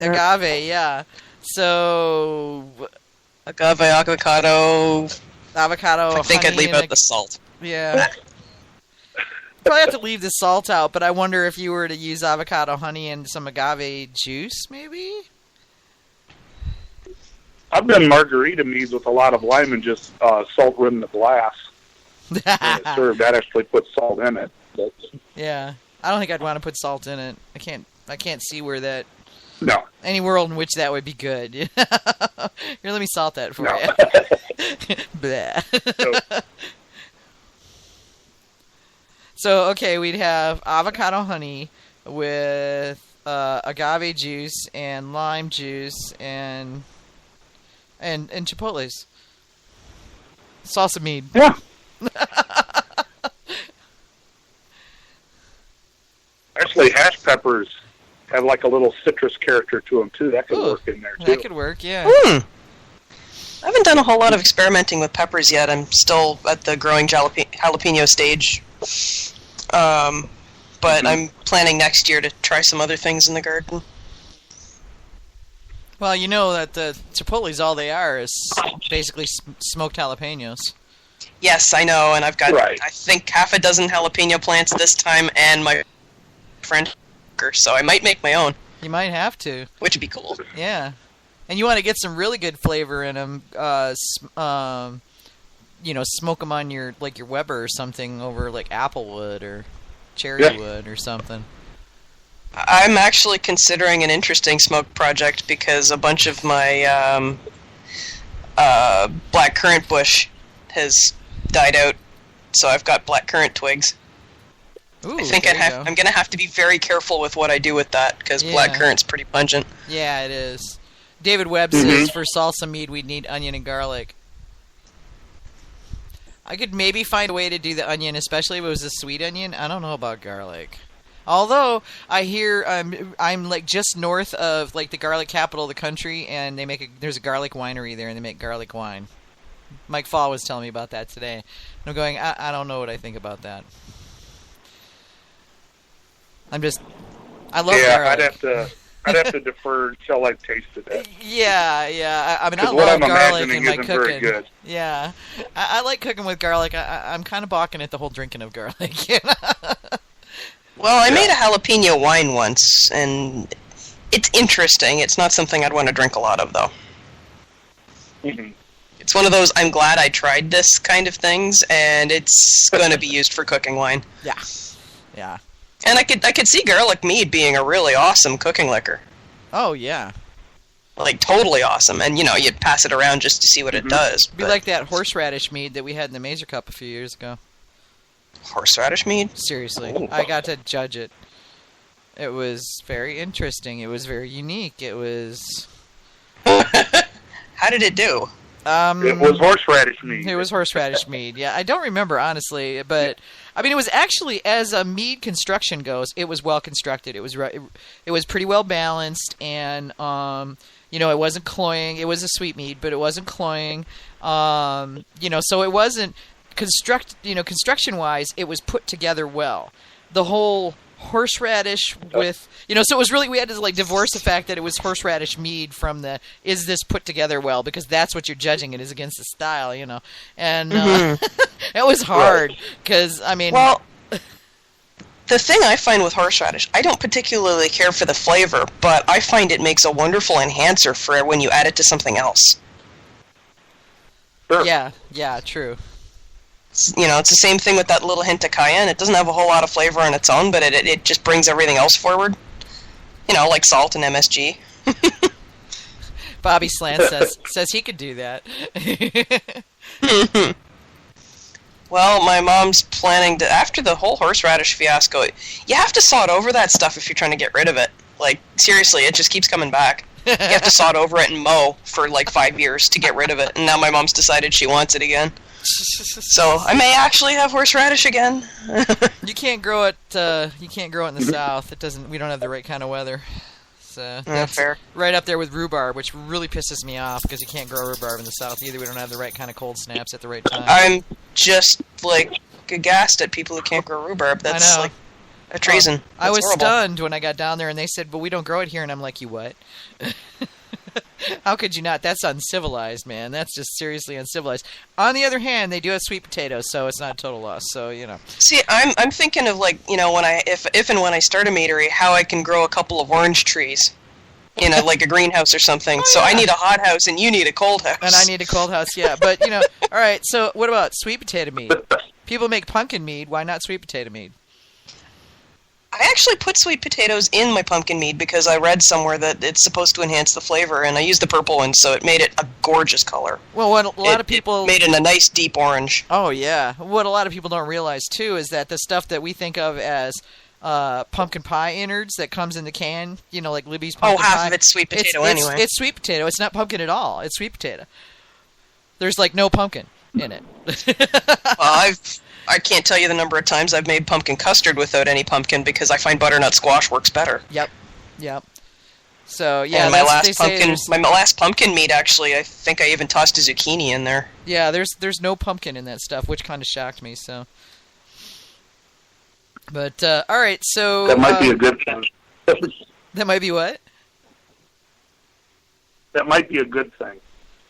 Agave, yeah. So Agave, avocado. avocado, I think I'd honey, leave out the salt. yeah. Probably have to leave the salt out, but I wonder if you were to use avocado honey and some agave juice, maybe? I've done margarita meads with a lot of lime and just salt rim the glass. When it's served, I'd actually put salt in it. But Yeah. I don't think I'd want to put salt in it. I can't see where that no. any world in which that would be good. Here, let me salt that for No. you. Blah. So, So, okay, we'd have avocado honey with agave juice and lime juice and chipotles. Salsa mead. yeah. Actually, hash peppers have like a little citrus character to them, too. That could Ooh, work in there, too. That could work, yeah. I haven't done a whole lot of experimenting with peppers yet. I'm still at the growing jalapeno stage. But I'm planning next year to try some other things in the garden. Well, you know that the chipotles, all they are is basically smoked jalapenos. Yes, I know, and I've got, Right. I think, half a dozen jalapeno plants this time, and my friend, so I might make my own, You might have to. which would be cool. Yeah. And you want to get some really good flavor in them, smoke them on your Weber or something over like applewood or cherrywood or something. I'm actually considering an interesting smoke project because a bunch of my black currant bush has died out, so I've got black currant twigs. Ooh, I think there you I'm going to have to be very careful with what I do with that because black currant's pretty pungent. Yeah, it is. David Webb says for salsa mead we'd need onion and garlic. I could maybe find a way to do the onion, especially if it was a sweet onion. I don't know about garlic. Although I hear I'm like just north of like the garlic capital of the country, and there's a garlic winery there, and they make garlic wine. Mike Fall was telling me about that today. And I'm going, I don't know what I think about that. I love garlic. I'd have to defer until I've tasted it. Yeah. I mean, I what love I'm garlic imagining in my isn't cooking. very good. Yeah, I like cooking with garlic. I'm kind of balking at the whole drinking of garlic. You know? Well, I made a jalapeno wine once, and it's interesting. It's not something I'd want to drink a lot of, though. Mm-hmm. It's one of those I'm glad I tried this kind of things, and it's going to be used for cooking wine. Yeah. And I could see garlic mead being a really awesome cooking liquor. Oh yeah. Like totally awesome, and you'd pass it around just to see what it does. It'd be like that horseradish mead that we had in the Mazer Cup a few years ago. Horseradish mead? Seriously, Ooh. I got to judge it. It was very interesting. It was very unique. It was. How did it do? It was horseradish mead. It was horseradish mead. Yeah, I don't remember honestly, but I mean, it was actually, as a mead construction goes, it was well constructed. It was pretty well balanced, and it wasn't cloying. It was a sweet mead, but it wasn't cloying. So it wasn't construction-wise, it was put together well. The whole horseradish with, so it was really, we had to divorce the fact that it was horseradish mead from is this put together well, because that's what you're judging it is against the style, and it was hard because Well, the thing I find with horseradish, I don't particularly care for the flavor, but I find it makes a wonderful enhancer for when you add it to something else. Sure. yeah, true. It's the same thing with that little hint of cayenne. It doesn't have a whole lot of flavor on its own, but it just brings everything else forward. Like salt and MSG. Bobby Slant says he could do that. Well, my mom's planning to, after the whole horseradish fiasco, you have to sod over that stuff if you're trying to get rid of it. Like, seriously, it just keeps coming back. You have to sod over it and mow for 5 years to get rid of it, and now my mom's decided she wants it again. So I may actually have horseradish again. You can't grow it. You can't grow it in the south. It doesn't. We don't have the right kind of weather. So that's fair. Right up there with rhubarb, which really pisses me off because you can't grow rhubarb in the south either. We don't have the right kind of cold snaps at the right time. I'm just aghast at people who can't grow rhubarb. That's I know. A treason. I was horrible. stunned when I got down there, and they said, "But we don't grow it here." And I'm like, "You what?" How could you not? That's uncivilized, man. That's just seriously uncivilized. On the other hand, they do have sweet potatoes, so it's not a total loss. So See, I'm thinking of like when if and when I start a meadery, how I can grow a couple of orange trees, like a greenhouse or something. So I need a hot house, and you need a cold house. And I need a cold house, yeah. But all right. So what about sweet potato mead? People make pumpkin mead. Why not sweet potato mead? I actually put sweet potatoes in my pumpkin mead because I read somewhere that it's supposed to enhance the flavor, and I used the purple one, so it made it a gorgeous color. Well, what a lot of people it made it a nice deep orange. Oh yeah, what a lot of people don't realize too is that the stuff that we think of as pumpkin pie innards that comes in the can, like Libby's pumpkin pie. Half of it's sweet potato anyway. It's sweet potato. It's not pumpkin at all. It's sweet potato. There's like no pumpkin in it. Well, I can't tell you the number of times I've made pumpkin custard without any pumpkin because I find butternut squash works better. Yep. So yeah, and my last pumpkin meat, actually, I think I even tossed a zucchini in there. Yeah, there's no pumpkin in that stuff, which kind of shocked me. So, but all right, so that might be a good thing. That might be what? That might be a good thing.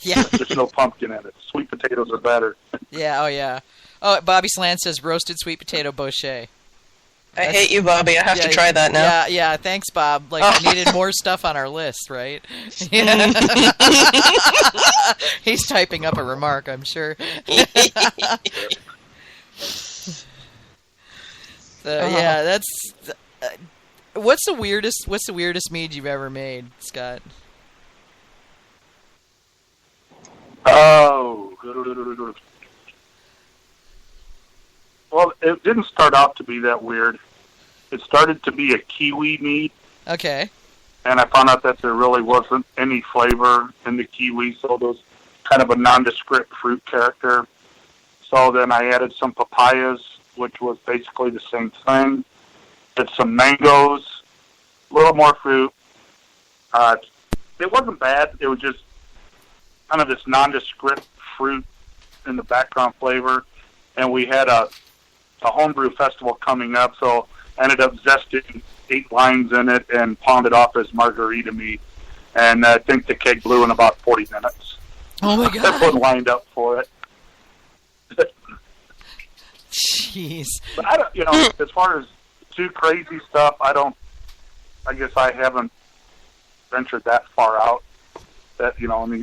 Yeah, there's no pumpkin in it. Sweet potatoes are better. Yeah. Oh yeah. Oh, Bobby Slant says roasted sweet potato bochet. I hate you, Bobby. I have to try that now. Yeah. Thanks, Bob. I needed more stuff on our list, right? He's typing up a remark, I'm sure. So yeah, that's. What's the weirdest mead you've ever made, Scott? Oh. Well, it didn't start out to be that weird. It started to be a kiwi mead. Okay. And I found out that there really wasn't any flavor in the kiwi, so there was kind of a nondescript fruit character. So then I added some papayas, which was basically the same thing. Did some mangoes, a little more fruit. It wasn't bad. It was just kind of this nondescript fruit in the background flavor. And we had a homebrew festival coming up, so I ended up zesting 8 lines in it and pawned it off as margarita mead. And I think the keg blew in about 40 minutes. Oh my God. Everyone lined up for it. Jeez. But I don't, as far as too crazy stuff, I guess I haven't ventured that far out. That,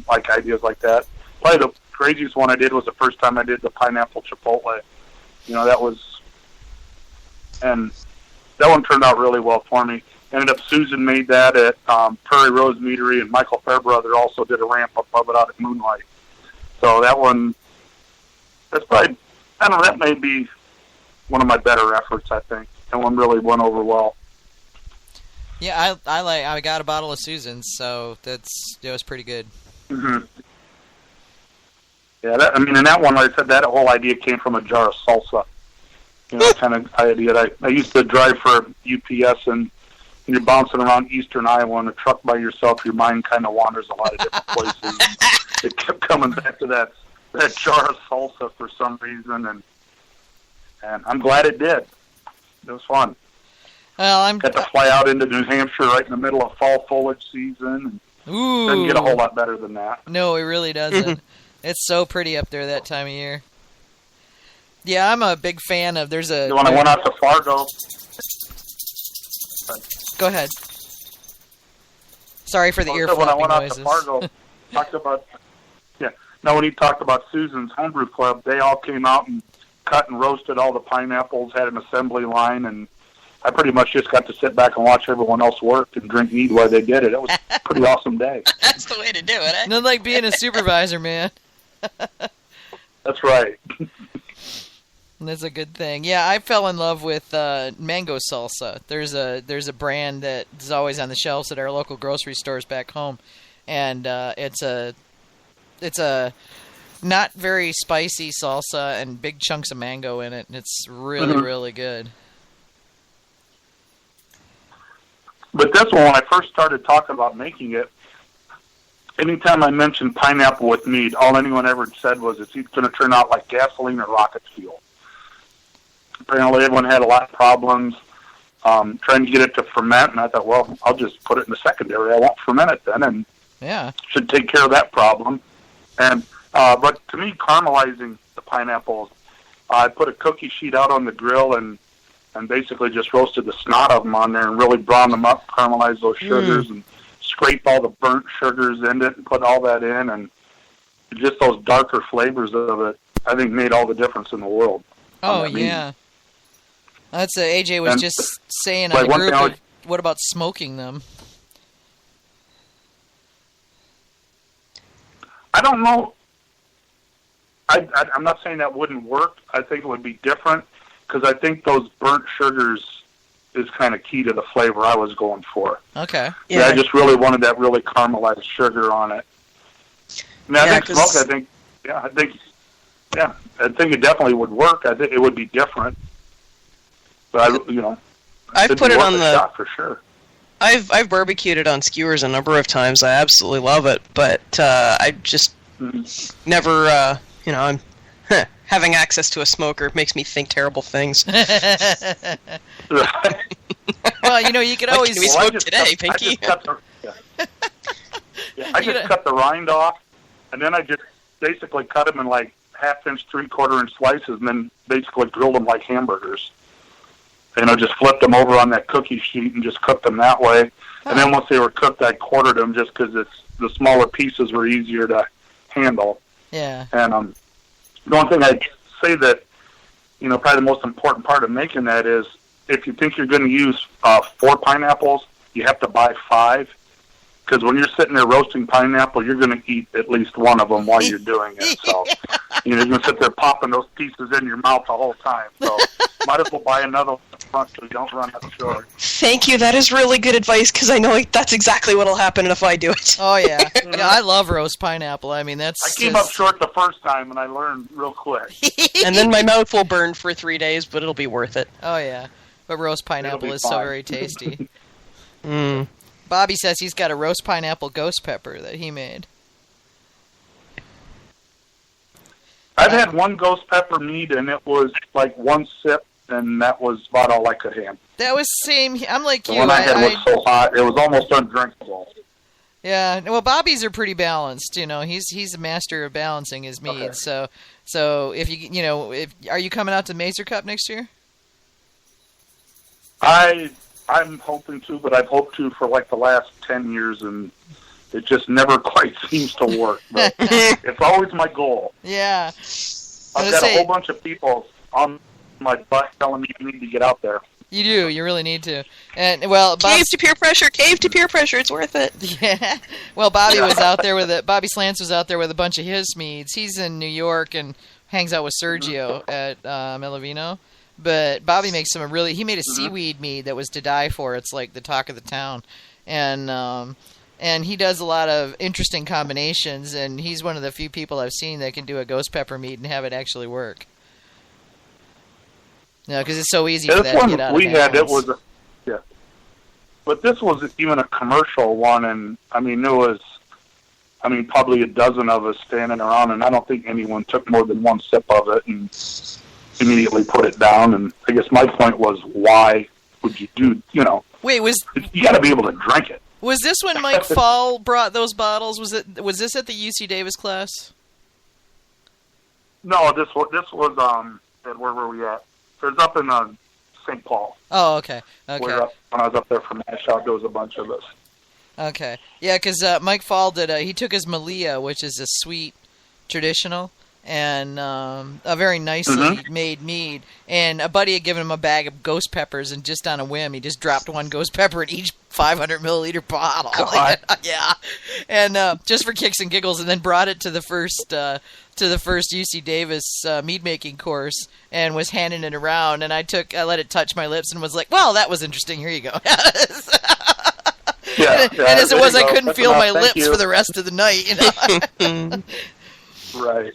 like ideas like that. Probably the craziest one I did was the first time I did the pineapple chipotle. And that one turned out really well for me. Ended up Susan made that at Prairie Rose Meadery, and Michael Fairbrother also did a ramp up of it out at Moonlight. So that one, that's probably, I don't know, that may be one of my better efforts, I think. That one really went over well. Yeah, I got a bottle of Susan's, so it was pretty good. Mm-hmm. Yeah, in that one, like I said, that whole idea came from a jar of salsa. Kind of idea. I used to drive for UPS, and you're bouncing around eastern Iowa in a truck by yourself. Your mind kind of wanders a lot of different places. It kept coming back to that jar of salsa for some reason, and I'm glad it did. It was fun. Well, got to fly out into New Hampshire right in the middle of fall foliage season. Ooh. Doesn't get a whole lot better than that. No, it really doesn't. It's so pretty up there that time of year. Yeah, I'm a big fan of. When I went out to Fargo. Go ahead. Sorry for the ear When I flopping went out noises. to Fargo, talked about. Yeah, no. When he talked about Susan's Homebrew Club, they all came out and cut and roasted all the pineapples, had an assembly line, and I pretty much just got to sit back and watch everyone else work and drink mead while they did it. It was a pretty awesome day. That's the way to do it, eh? Nothing like being a supervisor, man. That's right. That's a good thing. Yeah, I fell in love with mango salsa. There's a brand that is always on the shelves at our local grocery stores back home, and it's a not very spicy salsa and big chunks of mango in it, and it's really really good. But that's when I first started talking about making it. Anytime I mentioned pineapple with mead, all anyone ever said was it's going to turn out like gasoline or rocket fuel. Apparently everyone had a lot of problems. trying to get it to ferment, and I thought, well, I'll just put it in the secondary. I won't ferment it then, and should take care of that problem. And but to me, caramelizing the pineapples, I put a cookie sheet out on the grill and basically just roasted the snot of them on there and really browned them up, caramelized those sugars, and scrape all the burnt sugars in it and put all that in, and just those darker flavors of it, I think, made all the difference in the world. Oh, yeah. That's AJ was just saying on the group, what about smoking them? I don't know. I'm not saying that wouldn't work. I think it would be different, because I think those burnt sugars is kind of key to the flavor I was going for. Okay. Yeah, I just really wanted that really caramelized sugar on it. I mean, I think smoke, I think it definitely would work. I think it would be different. But I've put it on the shot for sure. I've barbecued it on skewers a number of times. I absolutely love it, but I just never, I'm having access to a smoker makes me think terrible things. Well, you could always... we smoke today, Pinky? I just cut the rind off, and then I just basically cut them in like 1/2 inch, 3/4 inch slices, and then basically grilled them like hamburgers. Just flipped them over on that cookie sheet and just cooked them that way. And then once they were cooked, I quartered them just because the smaller pieces were easier to handle. Yeah. And the one thing I'd say that, probably the most important part of making that is, if you think you're going to use 4 pineapples, you have to buy 5. Because when you're sitting there roasting pineapple, you're going to eat at least one of them while you're doing it. So, you're going to sit there popping those pieces in your mouth the whole time. So, might as well buy another one up front so you don't run out short. Thank you. That is really good advice, because I know that's exactly what will happen if I do it. Oh, yeah. I love roast pineapple. I mean, I came up short the first time, and I learned real quick. And then my mouth will burn for 3 days, but it'll be worth it. Oh, yeah. But roast pineapple is so very tasty. Mm. Bobby says he's got a roast pineapple ghost pepper that he made. I've had one ghost pepper mead, and it was like one sip, and that was about all I could handle. That was same. I'm like the you. one I had was so hot, it was almost undrinkable. Yeah, well, Bobby's are pretty balanced. He's a master of balancing his mead. Okay. So if are you coming out to Mazer Cup next year? I'm hoping to, but I've hoped to for like the last 10 years, and it just never quite seems to work. But it's always my goal. Yeah. I've got a whole bunch of people on my butt telling me you need to get out there. You do. You really need to. And well, cave to peer pressure. It's worth it. Yeah. Well, Bobby was out there with it. Bobby Slants was out there with a bunch of his meads. He's in New York and hangs out with Sergio at Melavino. But Bobby makes he made a seaweed mead that was to die for. It's like the talk of the town. And he does a lot of interesting combinations, and he's one of the few people I've seen that can do a ghost pepper mead and have it actually work. Because it's so easy for that to get out of hands. It was but this was even a commercial one, and there was probably a dozen of us standing around, and I don't think anyone took more than one sip of it and immediately put it down. And I guess my point was, why would you do, Wait, you got to be able to drink it. Was this when Mike Fall brought those bottles? Was this at the UC Davis class? No, this was where were we at? It was up in St. Paul. Oh, okay. When I was up there for Mash Out, there was a bunch of us. Okay. Yeah, because Mike Fall he took his Malia, which is a sweet traditional, and a very nicely made mead. And a buddy had given him a bag of ghost peppers, and just on a whim, he just dropped one ghost pepper in each 500 milliliter bottle. Yeah. And just for kicks and giggles, and then brought it to the first UC Davis mead making course, and was handing it around. And I let it touch my lips, and was like, "Well, that was interesting. Here you go." And as it was, I couldn't feel my lips for the rest of the night. Right.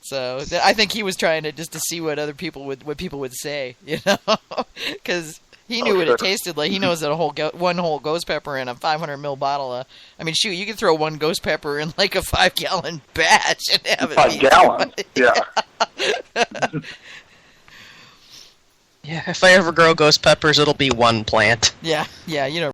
So I think he was trying to see what other people would say, because he knew what it tasted like. He knows that one whole ghost pepper in a 500 ml bottle. Shoot, you could throw one ghost pepper in like a 5-gallon batch and have it. 5 gallons, yeah. Yeah, if I ever grow ghost peppers, it'll be one plant. Yeah, you know.